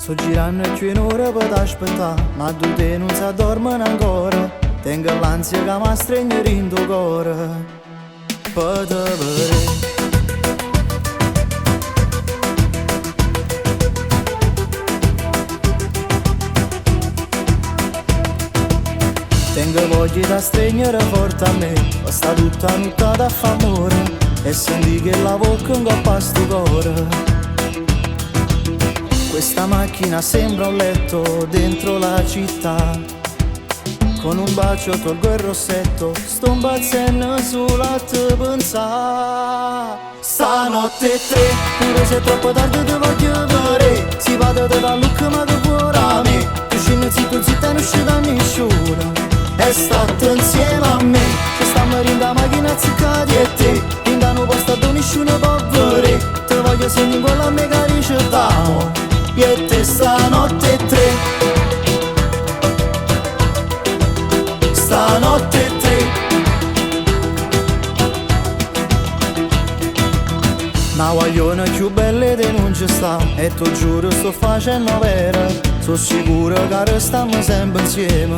Sto girando e più in ora per t'aspettare, ma tu te non si addormano ancora. Tengo l'ansia che mi stringe in tuo cuore per te vedere. Tengo voglia da stringere forte a me, ma sta tutta notte da fa amore e senti che la bocca ingoppa sto cuore. Questa macchina sembra un letto dentro la città, con un bacio tolgo il rossetto, sto impazzendo sulla te pensare. Stanotte tre, pure se è troppo tardi ti voglio vedere, si vada da look ma che fuori a me, tu scendi zitto zitta e non usci da nessuno, e state insieme a me, ci stiamo in da macchina ziccati e te, in da non posto da nessuno può vedere, ti voglio sentire in quella mega ricetta. Io e te stanotte tre, stanotte tre. Una guagliona più bella che non ci sta, e tu giuro sto facendo vera, sono sicuro che restiamo sempre insieme.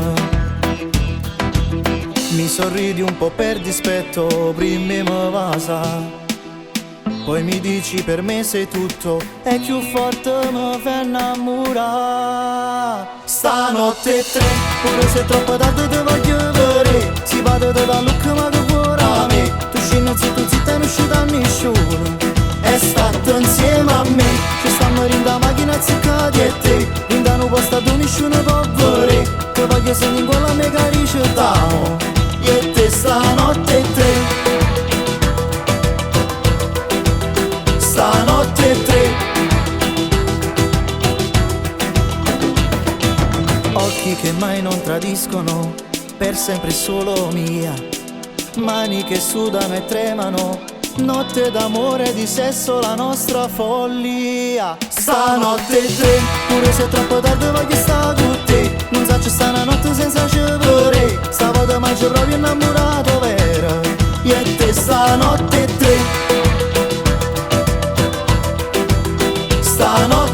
Mi sorridi un po' per dispetto, prima mi vasa, poi mi dici per me sei tutto e più forte mi fai innamorare. Stanotte tre, pure se è troppo tardi ti voglio vedere, si vada da look ma che fuori a me, tu scendi zitto zitta e non usci da nessuno, e state insieme a me, ci stiamo in da macchina ziccati e te, in da non posto da nessuno può vedere, ti voglio sentire in quella mega ricetta. Io e te stanotte tre, stanotte tre. Occhi che mai non tradiscono, per sempre solo mia, mani che sudano e tremano, notte d'amore, di sesso, la nostra follia. Stanotte tre, pure se è troppo tardi voglio stare con te, non so c'è sta una notte senza scegliere, stavolta mai c'è proprio innamorato vero. Io e te stanotte tre, stanotte